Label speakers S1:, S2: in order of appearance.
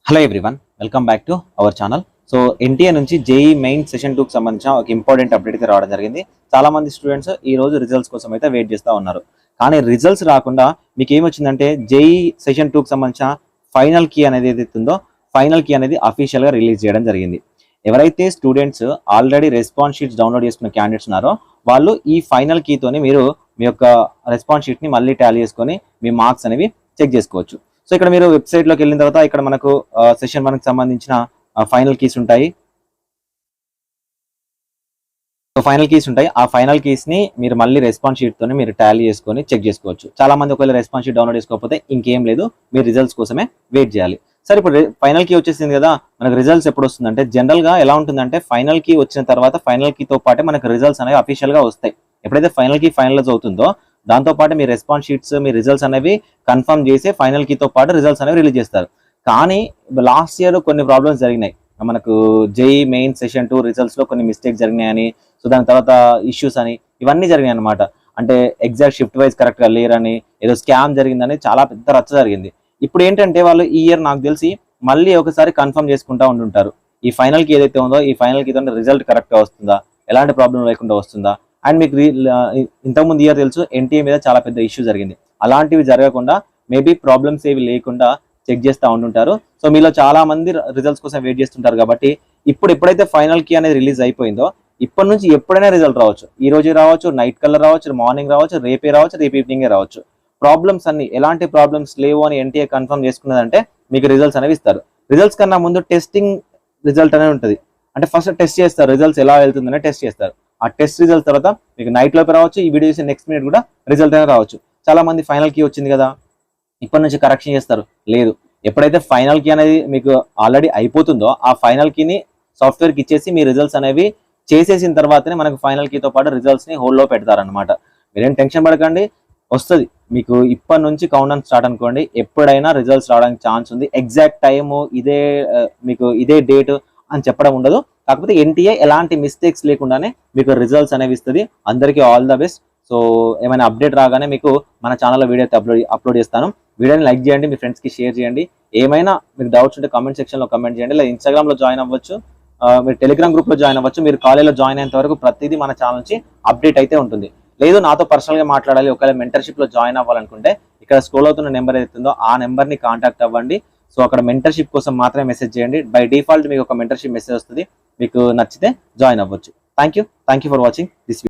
S1: Hello everyone, welcome back to our channel. So NTA నుంచి JEE main session 2కి సంబంధించిన ఒక ఇంపార్టెంట్ అప్డేట్ అయితే రావడం జరిగింది. చాలా మంది స్టూడెంట్స్ ఈ రోజు రిజల్ట్స్ కోసం అయితే వెయిట్ చేస్తూ ఉన్నారు. కానీ రిజల్ట్స్ రాకుండా మీకు ఏమొచ్చిందంటే జేఈ సెషన్ 2కి సంబంధించిన ఫైనల్ కీ అనేది ఏదైతే ఉందో ఫైనల్ కీ అనేది అఫీషియల్గా రిలీజ్ చేయడం జరిగింది. ఎవరైతే students already response sheets download చేసుకున్న క్యాండిడేట్స్ ఉన్నారో వాళ్ళు ఈ ఫైనల్ కీతోని మీరు మీ యొక్క రెస్పాన్స్ షీట్ని మళ్ళీ టాలీ చేసుకొని మీ మార్క్స్ అనేవి చెక్ చేసుకోవచ్చు. సో ఇక్కడ మీరు వెబ్సైట్ లోకి వెళ్ళిన తర్వాత ఇక్కడ మనకు సెషన్ 1కి సంబంధించిన ఫైనల్ కీస్ ఉంటాయి. ఆ ఫైనల్ కీస్ ని మీరు మళ్ళీ రెస్పాన్స్ షీట్ తోనే మీరు టాలీ చేసుకొని చెక్ చేసుకోవచ్చు. చాలా మంది ఒకవేళ రెస్పాన్స్ షీట్ డౌన్లోడ్ చేసుకోకపోతే ఇంకేం లేదు, మీరు రిజల్ట్స్ కోసమే వెయిట్ చేయాలి. సరే, ఇప్పుడు ఫైనల్ కీ వచ్చేసింది కదా, మనకు రిజల్ట్స్ ఎప్పుడు వస్తుందంటే జనరల్ గా ఎలా ఉంటుందంటే ఫైనల్ కీ వచ్చిన తర్వాత ఫైనల్ కీతో పాటే మనకు రిజల్ట్స్ అనేవి అఫీషియల్ గా వస్తాయి. ఎప్పుడైతే ఫైనల్ కీ ఫైనలైజ్ అవుతుందో దాంతో పాటు మీ రెస్పాన్స్ షీట్స్ మీ రిజల్ట్స్ అనేవి కన్ఫర్మ్ చేసి ఫైనల్ కీతో పాటు రిజల్ట్స్ అనేవి రిలీజ్ చేస్తారు. కానీ లాస్ట్ ఇయర్ కొన్ని ప్రాబ్లమ్స్ జరిగినాయి. మనకు జేఈ మెయిన్ సెషన్ 2 రిజల్ట్స్ లో కొన్ని మిస్టేక్స్ జరిగినాయని, సో దాని తర్వాత ఇష్యూస్ అని ఇవన్నీ జరిగినాయి అనమాట. అంటే ఎగ్జాక్ట్ షిఫ్ట్ వైజ్ కరెక్ట్ గా లేరని, ఏదో స్కామ్ జరిగిందని చాలా పెద్ద రచ్చ జరిగింది. ఇప్పుడు ఏంటంటే వాళ్ళు ఈ ఇయర్ నాకు తెలిసి మళ్ళీ ఒకసారి కన్ఫర్మ్ చేసుకుంటా ఉంటుంటారు. ఈ ఫైనల్ కీ ఏదైతే ఉందో ఈ ఫైనల్ కీ రిజల్ట్ కరెక్ట్ గా వస్తుందా, ఎలాంటి ప్రాబ్లం లేకుండా వస్తుందా. అండ్ మీకు ఇంతకుముందు ఇయర్ తెలుసు ఎన్టీఏ మీద చాలా పెద్ద ఇష్యూ జరిగింది. అలాంటివి జరగకుండా మేబీ ప్రాబ్లమ్స్ ఏవి లేకుండా చెక్ చేస్తూ ఉంటుంటారు. సో మీలో చాలా మంది రిజల్ట్స్ కోసం వెయిట్ చేస్తుంటారు కాబట్టి ఎప్పుడైతే ఫైనల్ కీ అనేది రిలీజ్ అయిపోయిందో ఇప్పటి నుంచి ఎప్పుడైనా రిజల్ట్ రావచ్చు. ఈ రోజు రావచ్చు, నైట్ కల్లా రావచ్చు, మార్నింగ్ రావచ్చు, రేపే రావచ్చు, రేపు ఈవినింగే రావచ్చు. ప్రాబ్లమ్స్ అన్ని ఎలాంటి ప్రాబ్లమ్స్ లేవు అని ఎన్టీఏ కన్ఫర్మ్ చేసుకున్నదంటే మీకు రిజల్ట్స్ అనేవి ఇస్తారు. రిజల్ట్స్ కన్నా ముందు టెస్టింగ్ రిజల్ట్ అనేది ఉంటుంది. అంటే ఫస్ట్ టెస్ట్ చేస్తారు, రిజల్ట్స్ ఎలా వెళ్తుందనే టెస్ట్ చేస్తారు. ఆ టెస్ట్ రిజల్ట్ తర్వాత మీకు నైట్ లోపే రావచ్చు, ఈ వీడియో చేసి నెక్స్ట్ మినిట్ కూడా రిజల్ట్ అనేది రావచ్చు. చాలా మంది ఫైనల్ కీ వచ్చింది కదా ఇప్పటి నుంచి కరెక్షన్ చేస్తారు. లేదు, ఎప్పుడైతే ఫైనల్ కీ అనేది మీకు ఆల్రెడీ అయిపోతుందో ఆ ఫైనల్ కీని సాఫ్ట్వేర్కి ఇచ్చేసి మీ రిజల్ట్స్ అనేవి చేసేసిన తర్వాతనే మనకు ఫైనల్ కీతో పాటు రిజల్ట్స్ ని హోల్డ్లో పెడతారనమాట. మీరేం టెన్షన్ పడకండి, వస్తుంది. మీకు ఇప్పటి నుంచి కౌంట్ డౌన్ స్టార్ట్ అనుకోండి, ఎప్పుడైనా రిజల్ట్స్ రావడానికి ఛాన్స్ ఉంది. ఎగ్జాక్ట్ టైము ఇదే మీకు ఇదే డేట్ అని చెప్పడం ఉండదు. కాకపోతే ఎన్టీఏ ఎలాంటి మిస్టేక్స్ లేకుండానే మీకు రిజల్ట్స్ అనేవి ఇస్తుంది. అందరికీ ఆల్ ద బెస్ట్. సో ఏమైనా అప్డేట్ రాగానే మీకు మన ఛానల్లో వీడియో అయితే అప్లోడ్ చేస్తాను. వీడియోని లైక్ చేయండి, మీ ఫ్రెండ్స్కి షేర్ చేయండి. ఏమైనా మీకు డౌట్స్ ఉంటే కామెంట్ సెక్షన్లో కామెంట్ చేయండి. లేదా ఇన్స్టాగ్రామ్లో జాయిన్ అవ్వచ్చు, మీరు టెలిగ్రామ్ గ్రూప్లో జాయిన్ అవ్వచ్చు. మీరు కాలేజ్లో జాయిన్ అయ్యేంత వరకు ప్రతిదీ మన ఛానల్ నుంచి అప్డేట్ అయితే ఉంటుంది. లేదు నాతో పర్సనల్గా మాట్లాడాలి, ఒకవేళ మెంటర్షిప్లో జాయిన్ అవ్వాలనుకుంటే ఇక్కడ స్క్రోల్ అవుతున్న నెంబర్ ఏదైతుందో ఆ నెంబర్ని కాంటాక్ట్ అవ్వండి. సో అక్కడ మెంటర్షిప్ కోసం మాత్రమే మెసేజ్ చేయండి. బై డిఫాల్ట్ మీకు ఒక మెంటర్షిప్ మెసేజ్ వస్తుంది. మీకు నచ్చితే జాయిన్ అవ్వచ్చు. Thank you for watching this video.